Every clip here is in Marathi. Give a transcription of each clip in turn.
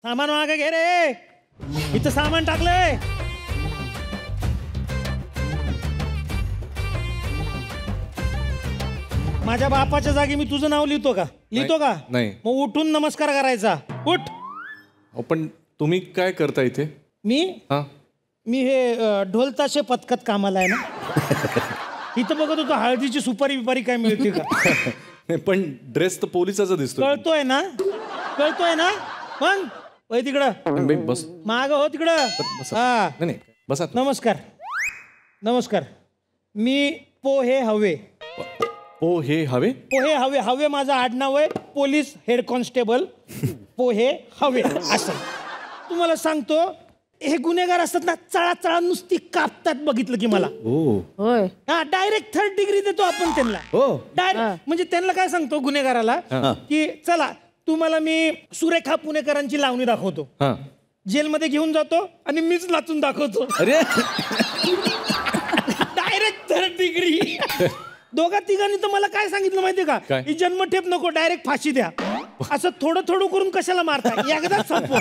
सामान मागे घे रे, इथं सामान टाकलंय. माझ्या बापाच्या जागी मी तुझं नाव लिहितो का? लिहितो का? नाही. मग उठून नमस्कार करायचा. उठ. पण तुम्ही काय करता इथे? मी हे ढोलताशे पथकात कामाला आहे ना. इथं बघत होतो हळदीची सुपारी बिपारी काय मिळते का. पण ड्रेस तर पोलिसाचा दिसतो. कळतोय ना, कळतोय ना. मग वय तिकडं बस माग हो तिकडं. हा नाही बसा. नमस्कार नमस्कार. मी पोहे हवे. पोहे हवे? पोहे हवे. हवे माझं आडनाव आहे. पोलीस हेड कॉन्स्टेबल पोहे हवे असं. तुम्हाला सांगतो हे गुन्हेगार असतात ना, चळा चळा नुसती कापतात बघितलं की मला. होय. हा डायरेक्ट 3rd डिग्री देतो आपण त्यांना. डायरेक्ट म्हणजे त्यांना काय सांगतो गुन्हेगाराला की चला तुम्हाला मी सुरेखा पुणेकरांची लावणी दाखवतो. जेलमध्ये घेऊन जातो आणि मीच नाचून दाखवतो. अरे डायरेक्ट 3rd डिग्री. दोघा तिघांनी तर मला काय सांगितलं माहितीये का, ही जन्मठेप नको, डायरेक्ट फाशी द्या. असं थोडं थोडं करून कशाला मारता, एकदाच संपव.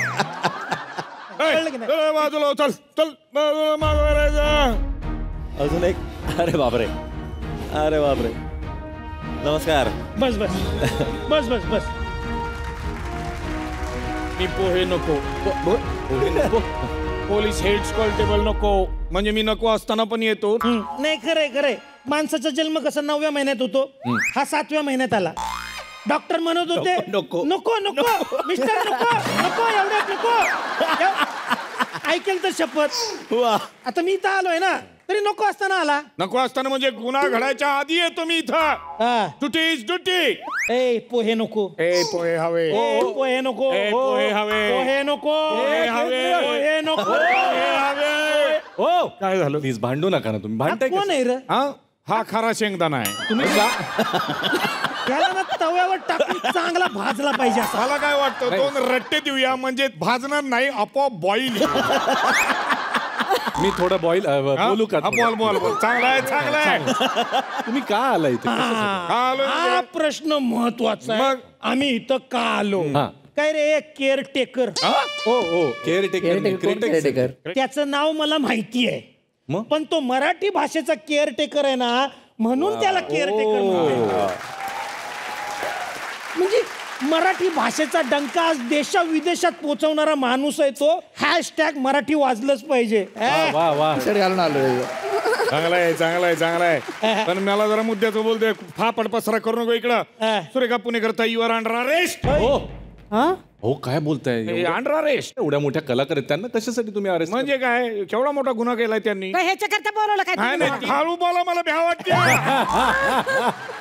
बाजूला चल चल अजून एक. अरे बापरे, अरे बापरे. नमस्कार. बस बस बस बस बस. मी पोहे नको. पोलीस हेड कॉन्स्टेबल नको. म्हणजे मी नको असताना पण येतो. नाही खरंय खरंय. माणसाचा जन्म कसा 9व्या महिन्यात होतो, हा 7व्या महिन्यात आला. डॉक्टर म्हणत होते नको नको नको मिस्टर नको नको एवढ्यात नको. ऐकेल तर शपथ. आता मी इथं आलोय ना, तरी नको असताना आला. नको असताना म्हणजे गुन्हा घडायच्या आधी येतो मी इथं. Duty is duty. ए पोहे नको. ए पोहे हवे. पोहे नको. पोहे हवे. पोहे नको. पोहे हवे. पोहे नको. पोहे हवे. हो काय झालं? प्लीज भांडू नका ना तुम्ही. भांडताय कोण आहे रे? हा खरा शेंगदाणा आहे. तुम्ही त्याला ना तव्यावर टाकून चांगला भाजला पाहिजे. मला काय वाटतं, 2 रट्टे देऊया म्हणजे भाजणार नाही, आपोआप बॉईल. मी थोडं बॉईल बोलू का? बोल बोल बोल. चांगला आहे चांगला आहे. तुम्ही का आला इथे? हा प्रश्न महत्वाचा आहे. मग? आम्ही इथं का आलो? काय रे केअर टेकर. केअरटेकर. त्याचं नाव मला माहिती आहे, मग? पण तो मराठी भाषेचा केअर टेकर आहे ना, म्हणून त्याला केअर टेकर म्हणतात. म्हणजे मराठी भाषेचा डंका आज देशा विदेशात पोहोचवणारा माणूस आहे तो. हॅशटॅग मराठी वाजलंच पाहिजे. वा वा. घालून आलो. चांगला आहे चांगला आहे चांगला आहे. पण मला जरा मुद्द्याचं बोलतोय. फापड पसरा करू नको इकडं. सुरेखा पुणेकर ताई युअर अंडर अरेस्ट. हो काय बोलताय? Under arrest. एवढ्या मोठ्या कलाकार आहेत, त्यांना कशासाठी तुम्ही अरेस्ट? म्हणजे काय केवढा मोठा गुन्हा केलाय त्यांनी? ह्याच्याकरता बोलवलं काय? नाही हळू बोला, मला भ्या वाटते.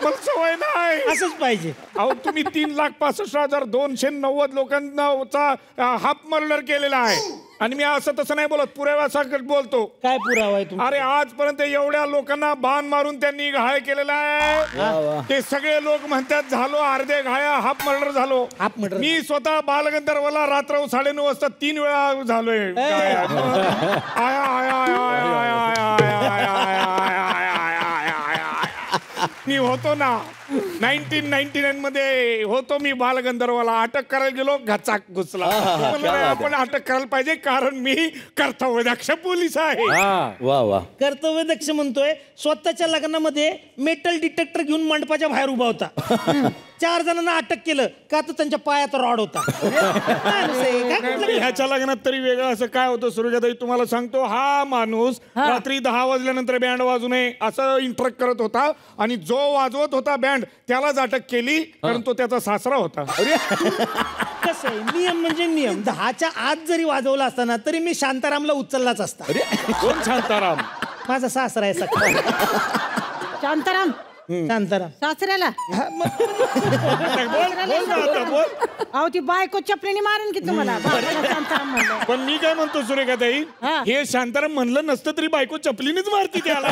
मला सवय नाही. असंच पाहिजे. अहो तुम्ही 3,65,290 लोकांचा हाफ मर्डर केलेला आहे आणि मी असं तसं नाही बोलत, पुराव्यासकट बोलतो. काय पुरावा आहे तुम्ही? अरे आजपर्यंत एवढ्या लोकांना बाण मारून त्यांनी घायल केलेला आहे. ते सगळे लोक म्हणतात झालो अर्धे घाया, हाफ मर्डर झालो. Half murder. मी स्वतः बालगंधर्वला रात्र 9:30 वाजता 3 वेळा झालोय. मी होतो ना 1999 मध्ये होतो मी बालगंधर्वाला. अटक करायला गेलो, घचाक घुसला. आपण अटक करायला पाहिजे कारण मी कर्तव्यदक्ष पोलीस आहे. वा वा. कर्तव्यदक्ष म्हणतोय. स्वतःच्या लग्नामध्ये मेटल डिटेक्टर घेऊन मंडपाच्या बाहेर उभा होता. 4 जणांना अटक केलं का तर त्यांच्या पायात रॉड होता. ह्याच्या लग्नात तरी वेगळं असं काय होतं सुरेखाताई तुम्हाला सांगतो. हा माणूस रात्री 10 वाजल्यानंतर बँड वाजू नये असं इंटरक्ट करत होता आणि जो वाजवत होता बँड त्यालाच अटक केली कारण तो त्याचा सासरा होता. कसं आहे नियम म्हणजे नियम. 10च्या आत जरी वाजवला असताना तरी मी शांतारामला उचललाच असता. कोण शांताराम? माझा सासरा आहे सख्खा. शांताराम. शांताराम सासऱ्याला. अहो ती बायको चपलीने मारेन की तुम्हाला. शांताराम म्हणलं. पण मी काय म्हणतो सुरेखाताई, हे शांताराम म्हणलं नसतं तरी बायको चपलीनेच मारती त्याला.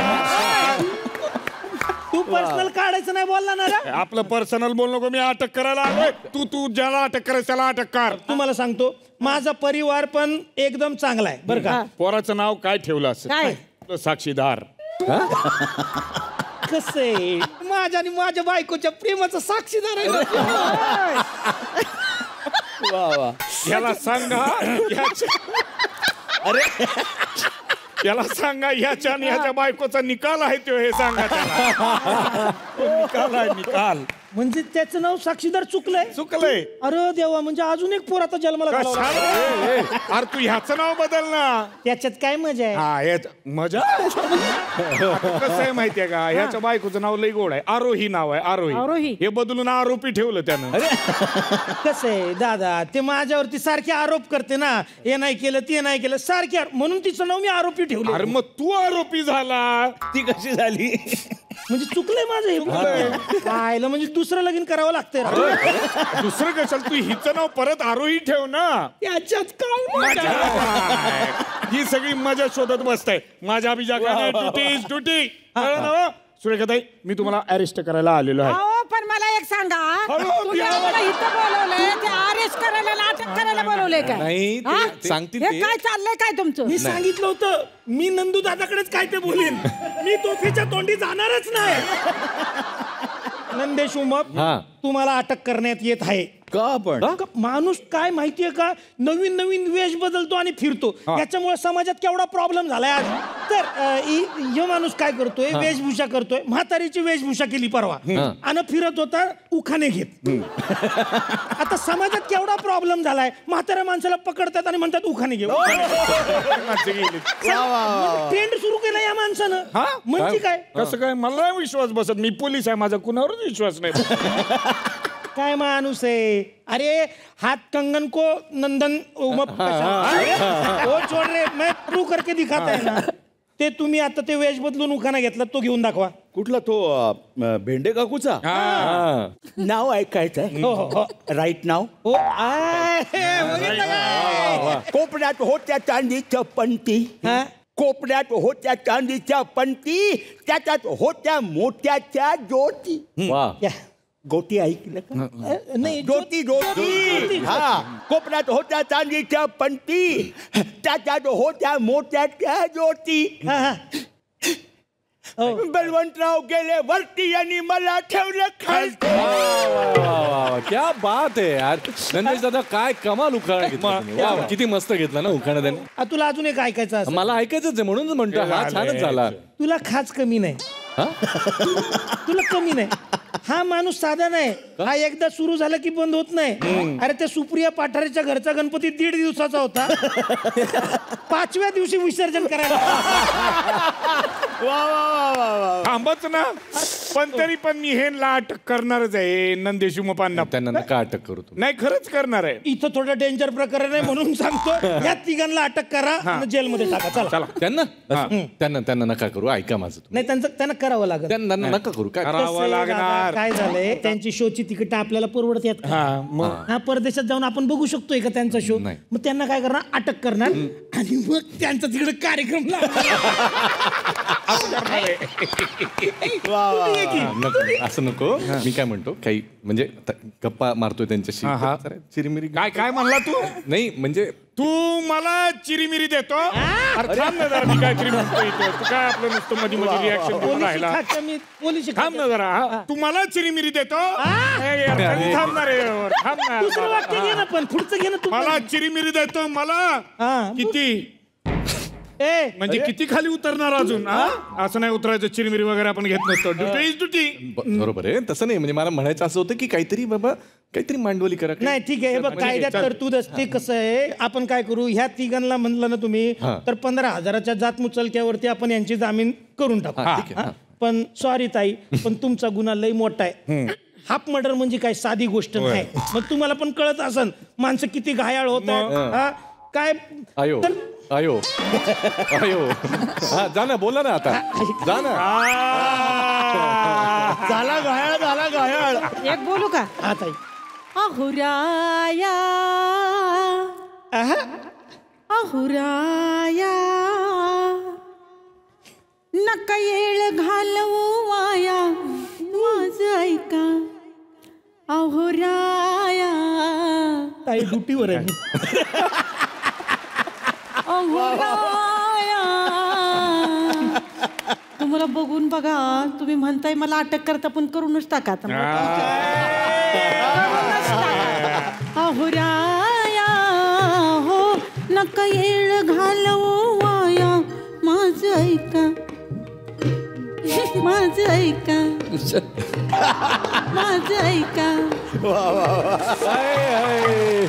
तू पर्सनल काढायचं नाही बोलला ना रे. आपलं पर्सनल बोल नको. मी अटक करायला आलोय. तू ज्याला अटक करायचं त्याला अटक कर. तुम्हाला सांगतो माझा परिवार पण एकदम चांगला आहे बरं का. पोराचं नाव काय ठेवलं असं? काय? साक्षीदार. कसं आहे माझ्या आणि माझ्या बायकोच्या प्रेमाचा साक्षीदार आहे. वा वा याला सांगा याला सांगा याच्या आणि याच्या बायकोचा निकाल आहे तो, हे सांगा त्याला. तो निकाल आहे, निकाल. म्हणजे त्याचं नाव साक्षीदार चुकलंय. चुकलंय. अरे देवा, म्हणजे अजून एक पोर आता जन्माला घालावा लागला. कशाला? अरे तू ह्याचं नाव बदल ना. त्याच्यात काय मजा आहे? हा याच मजा. कसं आहे माहितीये का, ह्याच्या बायकोचं नाव लई गोड आहे, आरोही नाव आहे, आरोही. आरोही. हे बदलून आरोपी ठेवलं त्यानं. कसं आहे दादा, ते माझ्यावरती सारखे आरोप करते ना, हे नाही केलं ते नाही केलं सारखे, म्हणून तिचं नाव मी आरोपी ठेवलं. अरे मग तू आरोपी झाला. ती कशी झाली? म्हणजे चुकलंय माझं हे. पाहिलं म्हणजे दुसरं लगीन करावं लागतंय. दुसरं कशाला, तू हिचं नाव परत आरोही ठेव ना. त्याच्यात काय मजा? ही सगळी मजा शोधत बसताय. माझ्या बिजा ड्युटी इज ड्युटी. सुरेखाताई, मी तुम्हाला अरेस्ट करायला आलेलो आहे. अहो पण मला एक सांगा, तुम्ही आम्हाला इथं बोलवलंय ते अरेस्ट करायला, अटक करायला बोलवलंय काय? नाही, ते हा? सांगतील हे ते. काय चाललंय काय तुमचं? मी सांगितलं होतं, मी नंदू दादाकडेच काय ते बोलीन, मी तोफीच्या तोंडी जाणारच नाही. नंदेश उमप, हा. तुम्हाला अटक करण्यात येत आहे. का पण माणूस काय माहितीये का, नवीन नवीन वेश बदलतो आणि फिरतो, त्याच्यामुळे समाजात केवढा प्रॉब्लेम झालाय आज. तर हे माणूस काय करतोय, वेशभूषा करतोय, म्हातारीची वेशभूषा केली परवा आणि फिरत होता उखाणे घेत. आता समाजात केवढा प्रॉब्लेम झालाय, म्हाताऱ्या माणसाला पकडतात आणि म्हणतात उखाणे घेऊ. ट्रेंड सुरू केला या माणसानं. म्हणजे काय? कसं काय? मला नाही विश्वास बसत. मी पोलीस आहे, माझा कुणावरच विश्वास नाही. काय माणूस आहे. अरे हाथ कंगन को नंदन उमप वो छोड़ रे, मैं प्रूव करके दिखाता है ना. ते तुम्ही आता ते वेश बदलून उखाणा घेतला, तो घेऊन दाखवा. कुठला तो भेंडे काकूचा नाव ऐकायचंय. राईट नाव. हो, बघितलं काय? कोपऱ्यात होत्या चांदीच्या पंती, हा? कोपऱ्यात होत्या चांदीच्या पंती, त्याच्यात होत्या मोत्याच्या ज्योती. वा. या. गोटी ऐकलं का? नाही, ज्योती ज्योती. हा, कोपऱ्यात होत्या चांदीच्या पंती, त्याच्यात होत्या मोत्याच्या ज्योती. हा, हा. बलवंतराव गेले वरती आणि मला ठेवलं खालती. वा, क्या बात आहे यार. नंदेश दादा, काय कमाल उखाणा घेतला तुम्ही. वा, वा. किती मस्त घेतला ना उखाणा त्यांनी. तुला अजून एक ऐकायचं असं? मला ऐकायचंच आहे म्हणून म्हणतो, हा छानच झाला. तुला खास कमी नाही. तुला कमी नाही. हा माणूस साधा नाही. हा एकदा सुरू झाला की बंद होत नाही. अरे त्या सुप्रिया पाठारेच्या घरचा गणपती 1.5 दिवसाचा होता, 5व्या दिवशी विसर्जन करायला. थांबच ना. पण तरी पण मी हे अटक करणारच आहे नंदेश उमपांना. त्यांना नका अटक करू तुम्ही. नाही, खरंच करणार आहे. इथं थोडं डेंजर प्रकरण आहे म्हणून सांगतो, या तिघांना अटक करा आणि जेलमध्ये टाका. चला. त्यांना नका करू. ऐका माझं तुम्ही. नाही, त्यांना करावं लागेल. त्यांना नका करू. काय करावं लागणार. काय झालंय, त्यांची शोची तिकीट आपल्याला परवडतात का? हा, परदेशात जाऊन आपण बघू शकतोय का त्यांचा शो? नाही. मग त्यांना काय करणार, अटक करणार आणि मग त्यांचा तिकडे कार्यक्रम नको, असं नको. मी काय म्हणतो, काही म्हणजे गप्पा मारतोय त्यांच्याशी, चिरीमिरी. काय म्हणला तू? नाही म्हणजे तू मला चिरीमिरी देतो. अरे थांब ना जरा, मी काहीतरी म्हणतो इथं. तू काय आपलं नुसतं मध्ये मध्ये रिॲक्शन करून राहिला. थांब ना जरा. तू मला चिरीमिरी देतो. थांबणार आहे. थांब ना. दुसरं वाक्य घे ना, पण पुढचं घे ना तू. मला चिरीमिरी देतो. मला किती म्हणजे किती खाली उतरणार अजून? असं नाही उतरायचं. चिरमिरी वगैरे आपण घेत नसतो. Duty is duty. बरोबर आहे. तसं नाही, म्हणजे मला म्हणायचं असं होतं की काहीतरी बाबा, काहीतरी मांडवली करा. नाही, ठीक आहे. बघ, कायद्यात तरतूद असते. कसं आहे, आपण काय करू, ह्या तिघांना म्हणलं ना तुम्ही, तर 15,000च्या जात मुचलक्यावरती आपण यांची जामीन करून टाकू. पण सॉरी ताई, पण तुमचा गुन्हा लई मोठा आहे. हाफ मर्डर म्हणजे काय साधी गोष्ट नाही. मग तुम्हाला पण कळत असन माणसं किती घायाळ होतात. काय आयो आयो आयो. हा, जा ना, बोला ना आता. जा ना. झाला घायाळ. एक बोलू का? हा ताई. अहुराया अहुराया, नका येळ घालवू वाया, माझं ऐका अहुराया. ताई ड्युटीवर आहे. अहुराया, तुम्हाला बघून बघा, तुम्ही म्हणताय मला अटक करता, पण करूनच टाका. अहुराया नका येळ घालवू वाया, माझं ऐका, माझं ऐका, माझं ऐका. हाय, हाय.